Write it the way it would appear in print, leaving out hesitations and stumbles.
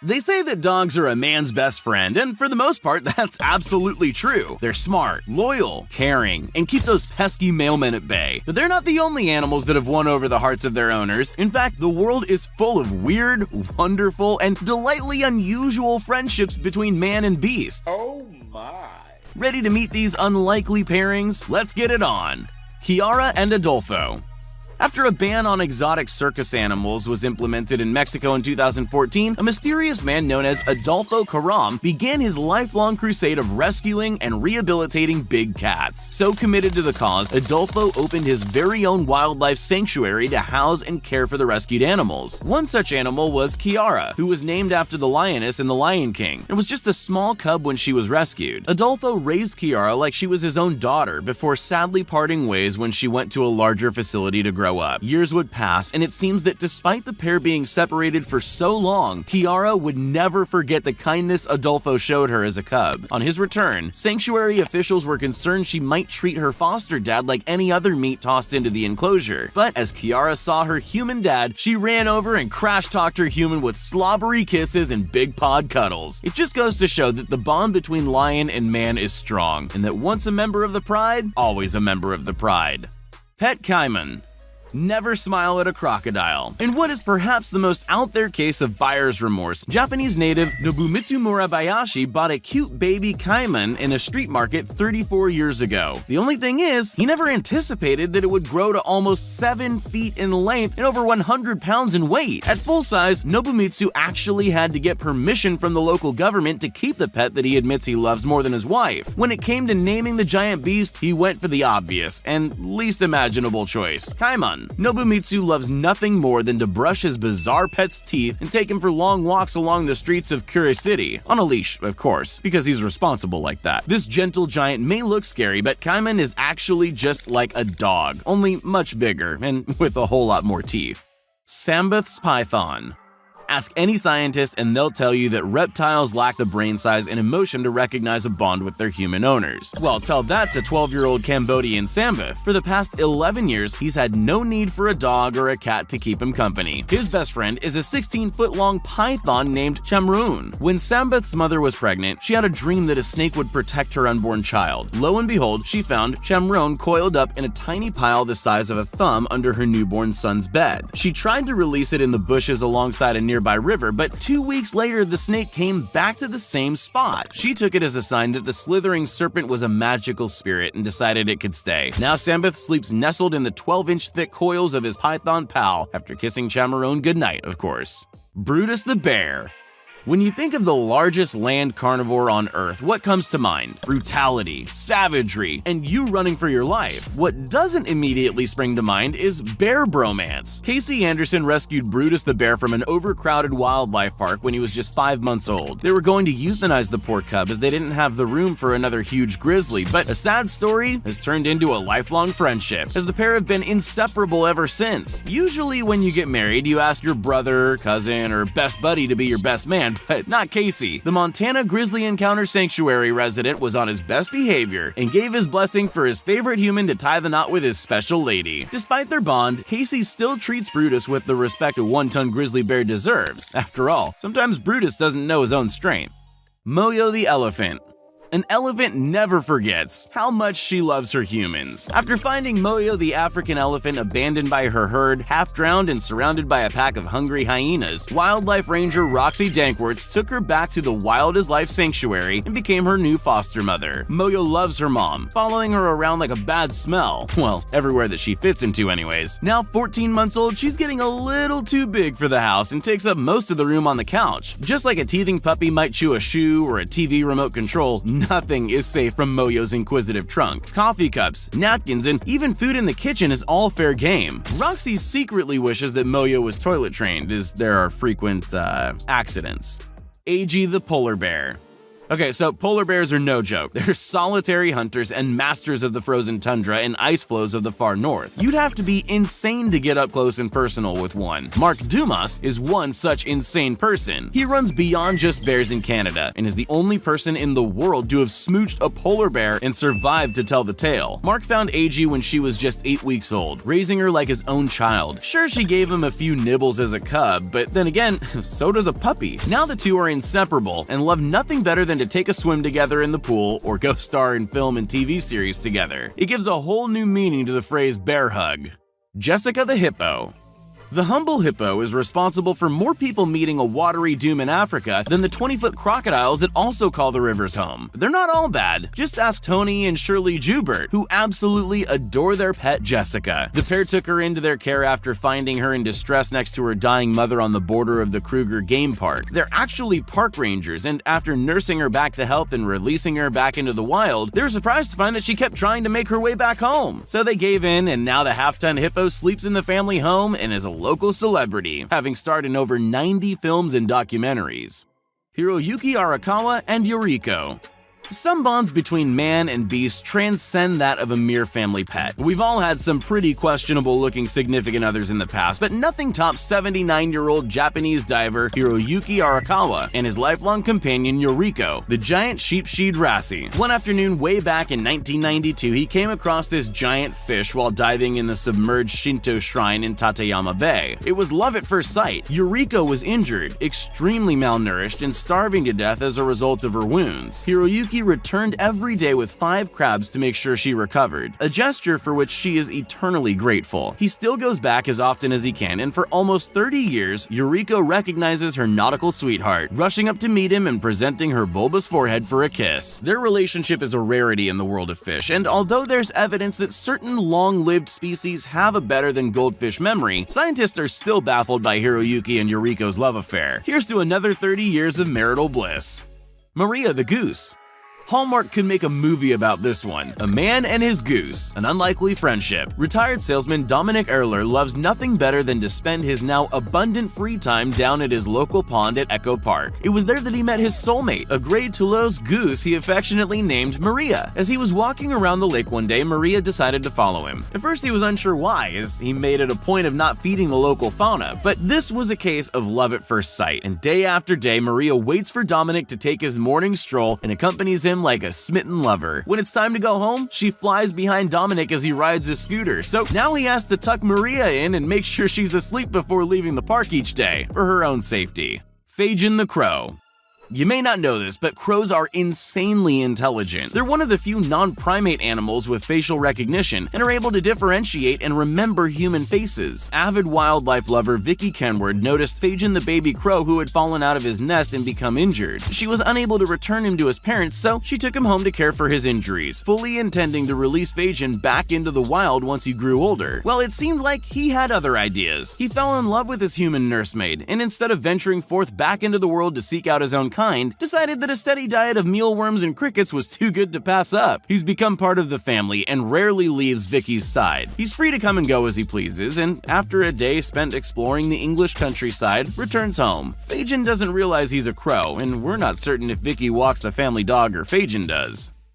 They say that dogs are a man's best friend, and for the most part, that's absolutely true. They're smart, loyal, caring, and keep those pesky mailmen at bay. But they're not the only animals that have won over the hearts of their owners. In fact, the world is full of weird, wonderful, and delightfully unusual friendships between man and beast. Oh my. Ready to meet these unlikely pairings? Let's get it on. Kiara and Adolfo. After a ban on exotic circus animals was implemented in Mexico in 2014, a mysterious man known as Adolfo Caram began his lifelong crusade of rescuing and rehabilitating big cats. So committed to the cause, Adolfo opened his very own wildlife sanctuary to house and care for the rescued animals. One such animal was Kiara, who was named after the lioness in The Lion King, and was just a small cub when she was rescued. Adolfo raised Kiara like she was his own daughter before sadly parting ways when she went to a larger facility to grow up. Years would pass, and it seems that despite the pair being separated for so long, Kiara would never forget the kindness Adolfo showed her as a cub. On his return, sanctuary officials were concerned she might treat her foster dad like any other meat tossed into the enclosure. But as Kiara saw her human dad, she ran over and crash-talked her human with slobbery kisses and big pawed cuddles. It just goes to show that the bond between lion and man is strong, and that once a member of the pride, always a member of the pride. Pet Caiman. Never smile at a crocodile. In what is perhaps the most out there case of buyer's remorse, Japanese native Nobumitsu Murabayashi bought a cute baby caiman in a street market 34 years ago. The only thing is, he never anticipated that it would grow to almost 7 feet in length and over 100 pounds in weight. At full size, Nobumitsu actually had to get permission from the local government to keep the pet that he admits he loves more than his wife. When it came to naming the giant beast, he went for the obvious and least imaginable choice: Caiman. Nobumitsu loves nothing more than to brush his bizarre pet's teeth and take him for long walks along the streets of Kure City. On a leash, of course, because he's responsible like that. This gentle giant may look scary, but Caiman is actually just like a dog, only much bigger and with a whole lot more teeth. Sambeth's python. Ask any scientist and they'll tell you that reptiles lack the brain size and emotion to recognize a bond with their human owners. Well, tell that to 12-year-old Cambodian Sambeth. For the past 11 years, he's had no need for a dog or a cat to keep him company. His best friend is a 16-foot-long python named Chamroon. When Sambeth's mother was pregnant, she had a dream that a snake would protect her unborn child. Lo and behold, she found Chamroon coiled up in a tiny pile the size of a thumb under her newborn son's bed. She tried to release it in the bushes alongside a nearby river, but 2 weeks later, the snake came back to the same spot. She took it as a sign that the slithering serpent was a magical spirit and decided it could stay. Now Sambeth sleeps nestled in the 12-inch thick coils of his python pal after kissing Chamroon goodnight, of course. Brutus the bear. When you think of the largest land carnivore on Earth, what comes to mind? Brutality, savagery, and you running for your life. What doesn't immediately spring to mind is bear bromance. Casey Anderson rescued Brutus the bear from an overcrowded wildlife park when he was just 5 months old. They were going to euthanize the poor cub as they didn't have the room for another huge grizzly, but a sad story has turned into a lifelong friendship, as the pair have been inseparable ever since. Usually when you get married, you ask your brother, cousin, or best buddy to be your best man, but not Casey. The Montana Grizzly Encounter Sanctuary resident was on his best behavior and gave his blessing for his favorite human to tie the knot with his special lady. Despite their bond, Casey still treats Brutus with the respect a one-ton grizzly bear deserves. After all, sometimes Brutus doesn't know his own strength. Moyo the elephant. An elephant never forgets how much she loves her humans. After finding Moyo the African elephant abandoned by her herd, half-drowned and surrounded by a pack of hungry hyenas, wildlife ranger Roxy Dankworts took her back to the Wild as Life Sanctuary and became her new foster mother. Moyo loves her mom, following her around like a bad smell. Well, everywhere that she fits into anyways. Now 14 months old, she's getting a little too big for the house and takes up most of the room on the couch. Just like a teething puppy might chew a shoe or a TV remote control, nothing is safe from Moyo's inquisitive trunk. Coffee cups, napkins, and even food in the kitchen is all fair game. Roxy secretly wishes that Moyo was toilet trained, as there are frequent accidents. Ag the polar bear. Okay, so polar bears are no joke. They're solitary hunters and masters of the frozen tundra and ice floes of the far north. You'd have to be insane to get up close and personal with one. Mark Dumas is one such insane person. He runs beyond just bears in Canada and is the only person in the world to have smooched a polar bear and survived to tell the tale. Mark found AG when she was just 8 weeks old, raising her like his own child. Sure, she gave him a few nibbles as a cub, but then again, so does a puppy. Now the two are inseparable and love nothing better than to take a swim together in the pool or go star in film and TV series together. It gives a whole new meaning to the phrase bear hug. Jessica the hippo. The humble hippo is responsible for more people meeting a watery doom in Africa than the 20-foot crocodiles that also call the rivers home. They're not all bad. Just ask Tony and Shirley Joubert, who absolutely adore their pet Jessica. The pair took her into their care after finding her in distress next to her dying mother on the border of the Kruger Game Park. They're actually park rangers, and after nursing her back to health and releasing her back into the wild, they were surprised to find that she kept trying to make her way back home. So they gave in, and now the half-ton hippo sleeps in the family home and is a local celebrity, having starred in over 90 films and documentaries. Hiroyuki Arakawa and Yoriko. Some bonds between man and beast transcend that of a mere family pet. We've all had some pretty questionable-looking significant others in the past, but nothing tops 79-year-old Japanese diver Hiroyuki Arakawa and his lifelong companion Yoriko, the giant sheep-sheed wrassie. One afternoon way back in 1992, he came across this giant fish while diving in the submerged Shinto shrine in Tateyama Bay. It was love at first sight. Yoriko was injured, extremely malnourished, and starving to death as a result of her wounds. Hiroyuki returned every day with 5 crabs to make sure she recovered, a gesture for which she is eternally grateful. He still goes back as often as he can, and for almost 30 years, Yoriko recognizes her nautical sweetheart, rushing up to meet him and presenting her bulbous forehead for a kiss. Their relationship is a rarity in the world of fish, and although there's evidence that certain long-lived species have a better than goldfish memory, scientists are still baffled by Hiroyuki and Yoriko's love affair. Here's to another 30 years of marital bliss. Maria the goose. Hallmark could make a movie about this one. A man and his goose, an unlikely friendship. Retired salesman Dominic Erler loves nothing better than to spend his now abundant free time down at his local pond at Echo Park. It was there that he met his soulmate, a gray Toulouse goose he affectionately named Maria. As he was walking around the lake one day, Maria decided to follow him. At first he was unsure why, as he made it a point of not feeding the local fauna, but this was a case of love at first sight, and day after day Maria waits for Dominic to take his morning stroll and accompanies him like a smitten lover. When it's time to go home, she flies behind Dominic as he rides his scooter, so now he has to tuck Maria in and make sure she's asleep before leaving the park each day, for her own safety. Fagin the crow. You may not know this, but crows are insanely intelligent. They're one of the few non-primate animals with facial recognition and are able to differentiate and remember human faces. Avid wildlife lover Vicky Kenward noticed Fagin the baby crow who had fallen out of his nest and become injured. She was unable to return him to his parents, so she took him home to care for his injuries, fully intending to release Fagin back into the wild once he grew older. Well, it seemed like he had other ideas. He fell in love with his human nursemaid, and instead of venturing forth back into the world to seek out his own decided that a steady diet of mealworms and crickets was too good to pass up. He's become part of the family and rarely leaves Vicky's side. He's free to come and go as he pleases, and after a day spent exploring the English countryside, returns home. Fagin doesn't realize he's a crow, and we're not certain if Vicky walks the family dog or Fagin does.